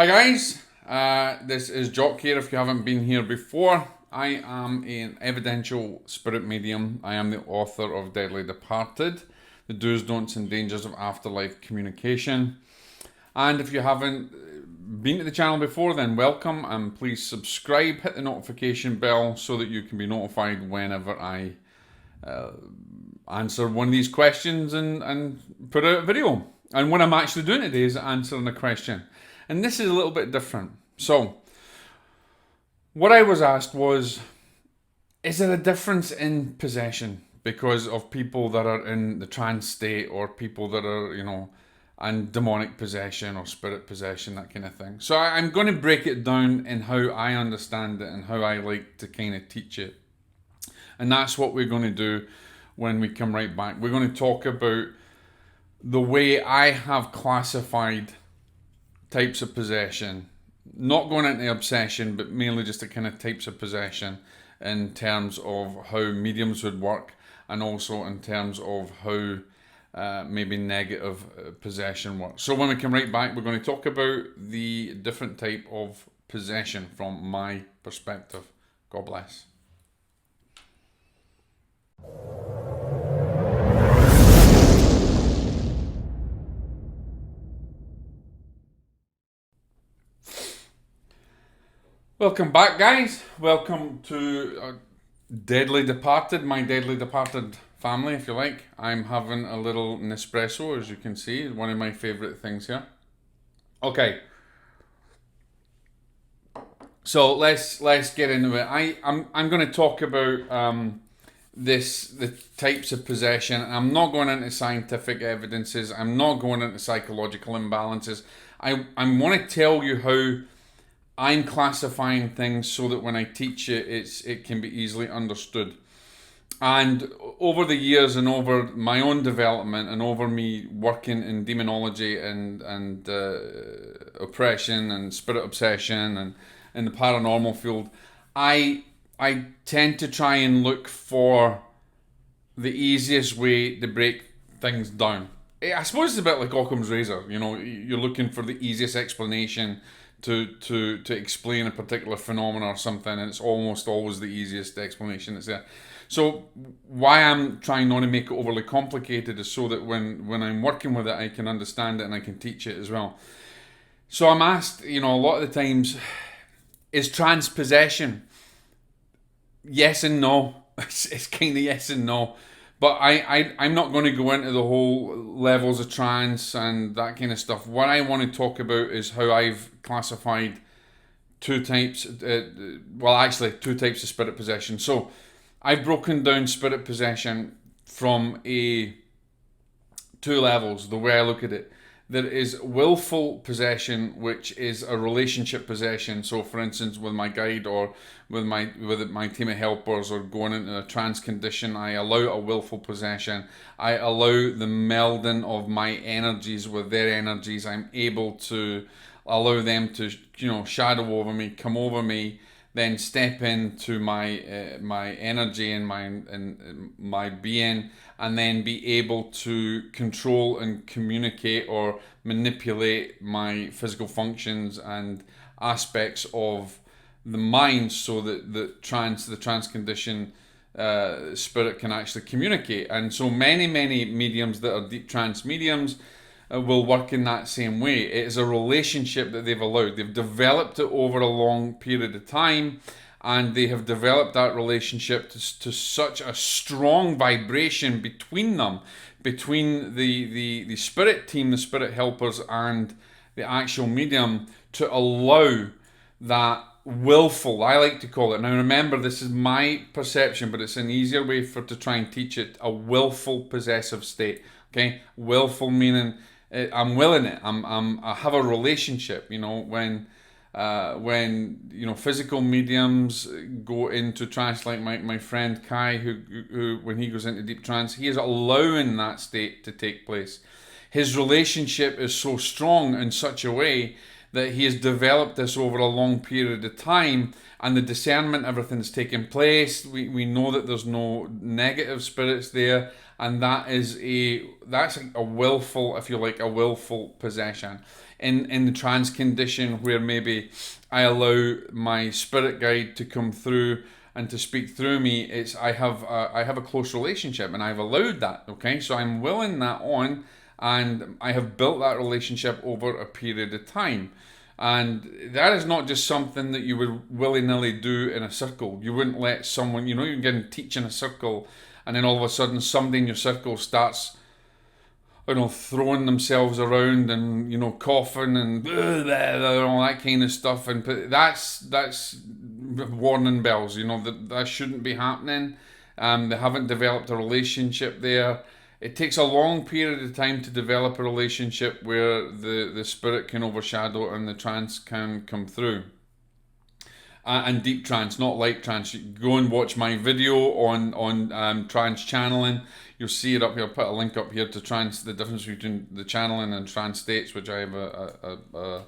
Hi guys, this is Jock here. If you haven't been here before, I am an evidential spirit medium. I am the author of Deadly Departed, the do's, don'ts and dangers of afterlife communication. And if you haven't been to the channel before, then welcome and please subscribe, hit the notification bell so that you can be notified whenever I answer one of these questions and put out a video. And what I'm actually doing today is answering a question. And this is a little bit different. So, what I was asked was, is there a difference in possession because of people that are in the trance state or people that are, and demonic possession or spirit possession, that kind of thing. So I'm going to break it down in how I understand it and how I like to kind of teach it. And that's what we're going to do when we come right back. We're going to talk about the way I have classified types of possession, not going into obsession, but mainly just the kind of types of possession in terms of how mediums would work, and also in terms of how maybe negative possession works. So when we come right back, we're going to talk about the different type of possession from my perspective. God bless. Welcome back, guys. Welcome to Deadly Departed, my Deadly Departed family, if you like. I'm having a little Nespresso, as you can see, one of my favourite things here. Okay, so let's get into it. I'm going to talk about the types of possession. I'm not going into scientific evidences. I'm not going into psychological imbalances. I want to tell you how I'm classifying things so that when I teach it can be easily understood. And over the years and over my own development and over me working in demonology and oppression and spirit obsession and in the paranormal field, I tend to try and look for the easiest way to break things down. I suppose it's a bit like Occam's razor. You're looking for the easiest explanation to explain a particular phenomenon or something, and it's almost always the easiest explanation that's there. So why I'm trying not to make it overly complicated is so that when I'm working with it, I can understand it and I can teach it as well. So I'm asked, a lot of the times, is trance possession? Yes and no. It's kind of yes and no. But I'm not going to go into the whole levels of trance and that kind of stuff. What I want to talk about is how I've classified two types, two types of spirit possession. So I've broken down spirit possession from two levels, the way I look at it. There is willful possession, which is a relationship possession. So, for instance, with my guide or with my team of helpers or going into a trance condition, I allow a willful possession. I allow the melding of my energies with their energies. I'm able to allow them to, shadow over me, come over me, then step into my my energy and my being, and then be able to control and communicate or manipulate my physical functions and aspects of the mind, so that the trance condition spirit can actually communicate. And so many mediums that are deep trance mediums will work in that same way. It is a relationship that they've allowed. They've developed it over a long period of time, and they have developed that relationship to such a strong vibration between them, between the spirit team, the spirit helpers, and the actual medium, to allow that willful, I like to call it. Now remember, this is my perception, but it's an easier way to try and teach it, a willful possessive state. Okay, willful meaning I'm willing it. I have a relationship. When physical mediums go into trance, like my friend Kai, who when he goes into deep trance, he is allowing that state to take place. His relationship is so strong in such a way that he has developed this over a long period of time, and the discernment, everything's taken place. We know that there's no negative spirits there, and that's a willful, if you like, a willful possession. In the trance condition, where maybe I allow my spirit guide to come through and to speak through me, it's I have a close relationship, and I've allowed that. Okay, so I'm willing that on, and I have built that relationship over a period of time. And that is not just something that you would willy-nilly do in a circle. You wouldn't let someone, you can teach in a circle, and then all of a sudden somebody in your circle starts, throwing themselves around and, coughing and all that kind of stuff. And that's warning bells, that shouldn't be happening. They haven't developed a relationship there. It takes a long period of time to develop a relationship where the spirit can overshadow and the trance can come through. And deep trance, not light trance. You go and watch my video on trance channeling. You'll see it up here. I'll put a link up here to trance, the difference between the channeling and trance states, which I have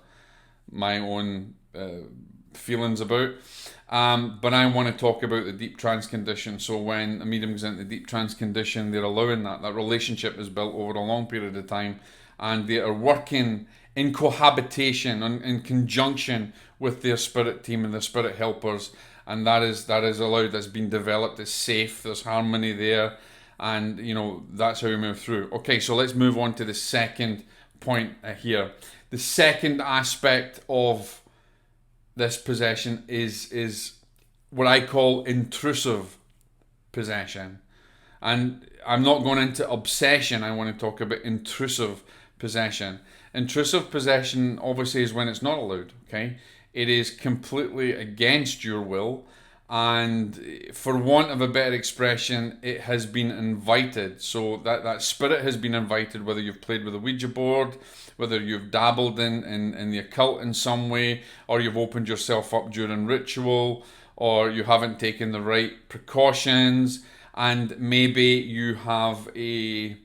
my own feelings about. But I want to talk about the deep trance condition. So when a medium goes into the deep trance condition, they're allowing that relationship is built over a long period of time, and they are working in cohabitation, in conjunction with their spirit team and their spirit helpers, and that is allowed. That's been developed. It's safe. There's harmony there, and that's how we move through. Okay, so let's move on to the second point here. The second aspect of this possession is what I call intrusive possession. And I'm not going into obsession. I want to talk about intrusive possession. Intrusive possession obviously is when it's not allowed, okay? It is completely against your will, and for want of a better expression, it has been invited. So that spirit has been invited, whether you've played with a Ouija board, whether you've dabbled in the occult in some way, or you've opened yourself up during ritual, or you haven't taken the right precautions, and maybe you have a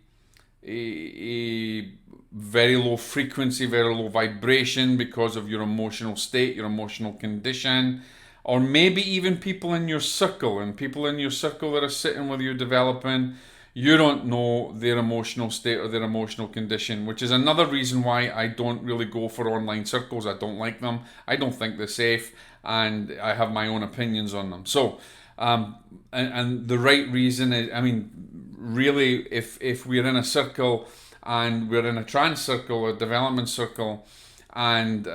very low frequency, very low vibration because of your emotional state, your emotional condition, or maybe even people in your circle, and people in your circle that are sitting with you developing, you don't know their emotional state or their emotional condition, which is another reason why I don't really go for online circles. I don't like them. I don't think they're safe, and I have my own opinions on them. So, and the right reason is, really, if we're in a circle and we're in a trance circle, a development circle, and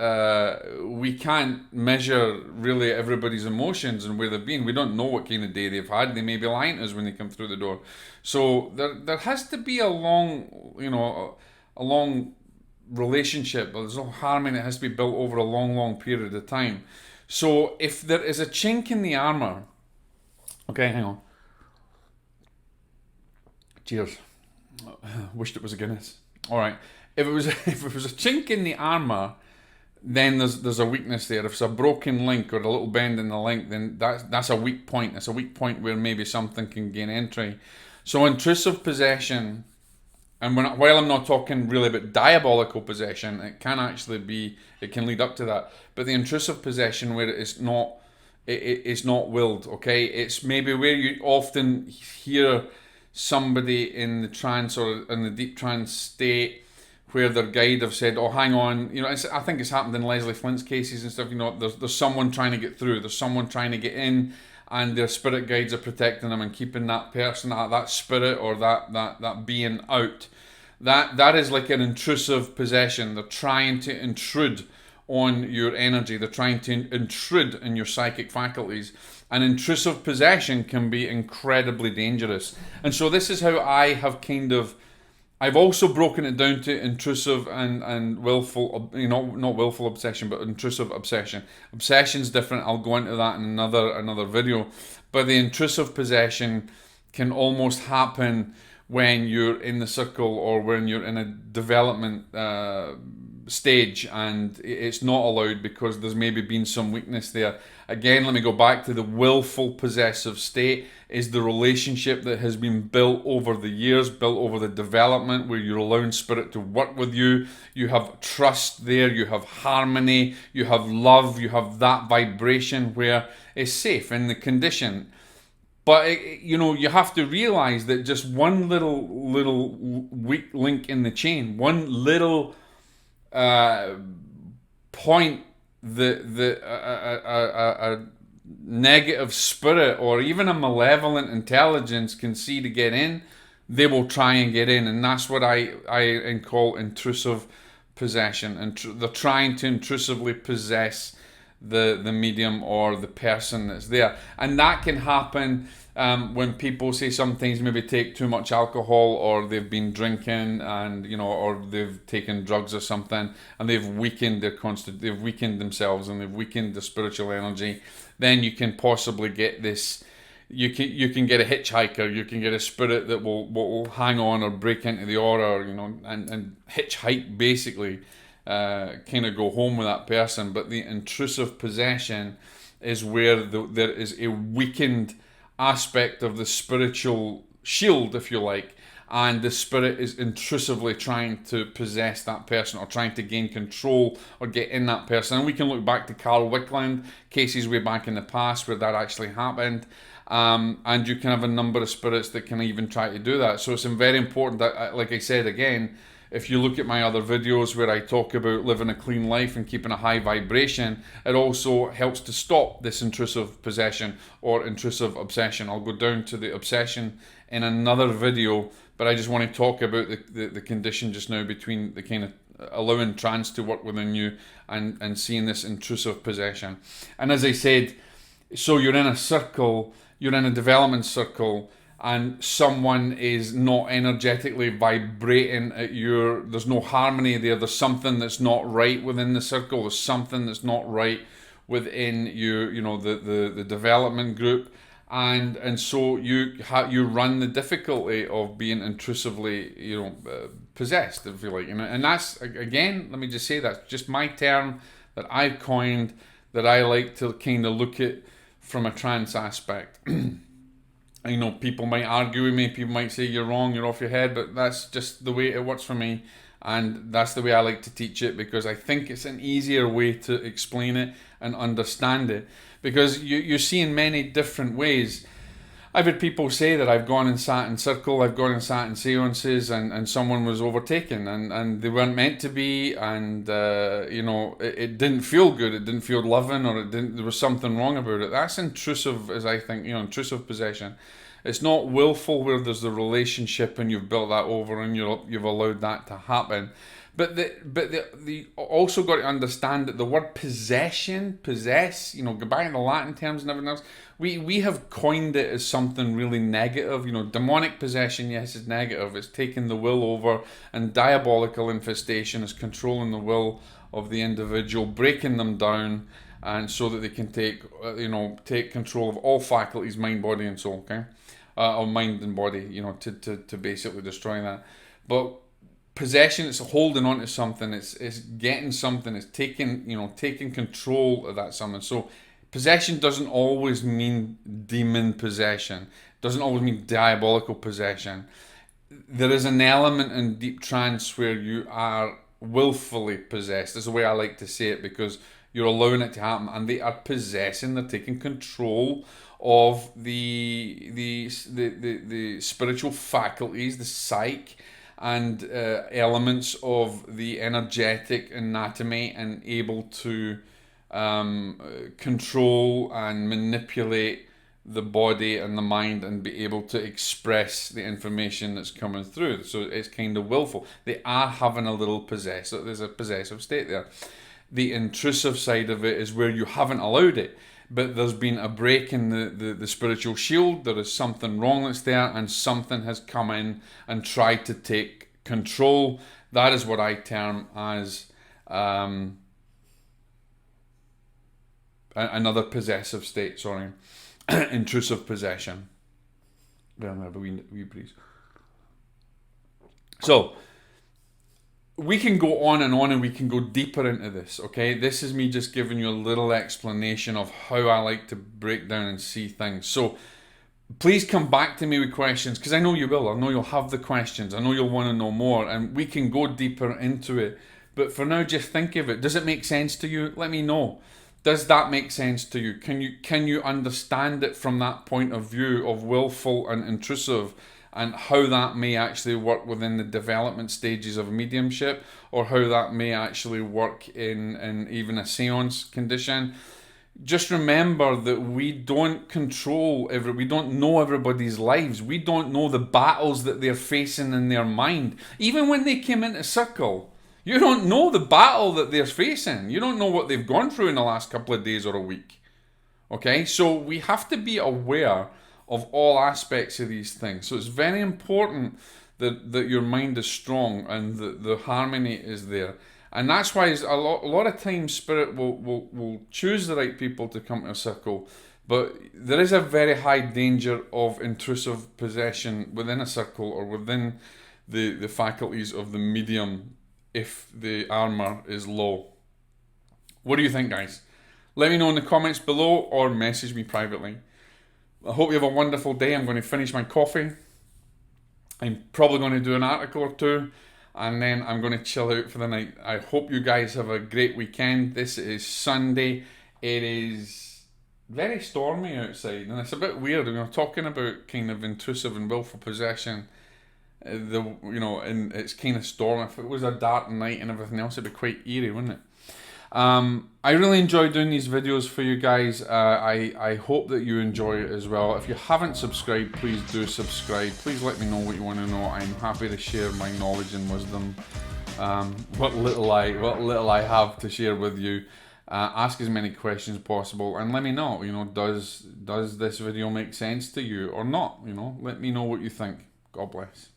we can't measure really everybody's emotions and where they've been. We don't know what kind of day they've had. They may be lying to us when they come through the door. So there has to be a long relationship. There's no harmony that has to be built over a long period of time. So if there is a chink in the armor, okay, hang on. Cheers. Wished it was a Guinness. All right. If it was a chink in the armor, then there's a weakness there. If it's a broken link or a little bend in the link, then that's a weak point. It's a weak point where maybe something can gain entry. So intrusive possession, and while I'm not talking really about diabolical possession, it can lead up to that. But the intrusive possession where it's not willed. Okay, it's maybe where you often hear somebody in the trance or in the deep trance state where their guide have said, "Oh, hang on," I think it's happened in Leslie Flint's cases and stuff. There's someone trying to get through. There's someone trying to get in, and their spirit guides are protecting them and keeping that person, that spirit or that being out. That is like an intrusive possession. They're trying to intrude on your energy. They're trying to intrude in your psychic faculties. And intrusive possession can be incredibly dangerous. And so this is how I have I've also broken it down to intrusive and willful, not willful obsession, but intrusive obsession. Obsession's different. I'll go into that in another video. But the intrusive possession can almost happen when you're in the circle or when you're in a development stage and it's not allowed because there's maybe been some weakness there. Again, let me go back to the willful possessive state is the relationship that has been built over the years, built over the development where you're allowing spirit to work with you. You have trust there, you have harmony, you have love, you have that vibration where it's safe in the condition. But you know, you have to realize that just one little weak link in the chain, one little uh, point that a negative spirit or even a malevolent intelligence can see to get in, they will try and get in, and that's what I call intrusive possession. And they're trying to intrusively possess the medium or the person that's there, and that can happen when people say sometimes maybe take too much alcohol, or they've been drinking, and you know, or they've taken drugs or something, and they've weakened they've weakened themselves, and they've weakened the spiritual energy. Then you can possibly get this. You can get a hitchhiker. You can get a spirit that will hang on or break into the aura, you know, and hitchhike basically. Kind of go home with that person. But the intrusive possession is where there is a weakened aspect of the spiritual shield, if you like, and the spirit is intrusively trying to possess that person or trying to gain control or get in that person. And we can look back to Carl Wickland cases way back in the past where that actually happened. And you can have a number of spirits that can even try to do that. So it's very important that, like I said again, if you look at my other videos where I talk about living a clean life and keeping a high vibration, it also helps to stop this intrusive possession or intrusive obsession. I'll go down to the obsession in another video, but I just want to talk about the condition just now between the kind of allowing trance to work within you and seeing this intrusive possession. And as I said, so you're in a circle, you're in a development circle, and someone is not energetically vibrating at there's no harmony there, there's something that's not right within the circle, there's something that's not right within you know, the development group, and so you run the difficulty of being intrusively, you know, possessed, if you like, you know. And that's, again, let me just say, that's just my term that I've coined, that I like to kind of look at from a trance aspect. You know, people might argue with me, people might say you're wrong, you're off your head, but that's just the way it works for me, and that's the way I like to teach it, because I think it's an easier way to explain it and understand it, because you see in many different ways. I've had people say that I've gone and sat in circle, I've gone and sat in seances, and someone was overtaken, and they weren't meant to be, and you know, it didn't feel good, it didn't feel loving, or there was something wrong about it. That's intrusive, as I think, you know, intrusive possession. It's not willful, where there's the relationship and you've built that over and you've allowed that to happen. But the also got to understand that the word possess, you know, go back in the Latin terms and everything else, we have coined it as something really negative. You know, demonic possession, yes, is negative. It's taking the will over, and diabolical infestation is controlling the will of the individual, breaking them down, and so that they can take control of all faculties, mind, body, and soul. Okay, or mind and body, you know, to basically destroy that. But possession, it's holding on to something, it's getting something, it's taking control of that something. So possession doesn't always mean demon possession, doesn't always mean diabolical possession. There is an element in deep trance where you are willfully possessed, is the way I like to say it, because you're allowing it to happen, and they are possessing, they're taking control of the spiritual faculties, the psyche, and elements of the energetic anatomy, and able to control and manipulate the body and the mind, and be able to express the information that's coming through. So it's kind of willful. They are having a little possessive, there's a possessive state there. The intrusive side of it is where you haven't allowed it, but there's been a break in the spiritual shield, there is something wrong that's there, and something has come in and tried to take control. That is what I term as another possessive state, intrusive possession. So we can go on, and we can go deeper into this, okay? This is me just giving you a little explanation of how I like to break down and see things. So please come back to me with questions, because I know you will. I know you'll have the questions. I know you'll want to know more, and we can go deeper into it. But for now, just think of it. Does it make sense to you? Let me know. Does that make sense to you? Can you understand it from that point of view of willful and intrusive, and how that may actually work within the development stages of mediumship, or how that may actually work in even a seance condition? Just remember that we don't we don't know everybody's lives. We don't know the battles that they're facing in their mind. Even when they came into circle, you don't know the battle that they're facing. You don't know what they've gone through in the last couple of days or a week. Okay, so we have to be aware of all aspects of these things. So it's very important that your mind is strong and that the harmony is there. And that's why a lot of times Spirit will choose the right people to come to a circle. But there is a very high danger of intrusive possession within a circle, or within the faculties of the medium, if the armor is low. What do you think, guys? Let me know in the comments below, or message me privately. I hope you have a wonderful day. I'm going to finish my coffee. I'm probably going to do an article or two, and then I'm going to chill out for the night. I hope you guys have a great weekend. This is Sunday. It is very stormy outside, and it's a bit weird. We're talking about kind of intrusive and willful possession. And it's kind of stormy. If it was a dark night and everything else, it'd be quite eerie, wouldn't it? I really enjoy doing these videos for you guys. I hope that you enjoy it as well. If you haven't subscribed, please do subscribe. Please let me know what you want to know. I'm happy to share my knowledge and wisdom. What little I have to share with you. Ask as many questions as possible, and let me know. Does this video make sense to you or not? Let me know what you think. God bless.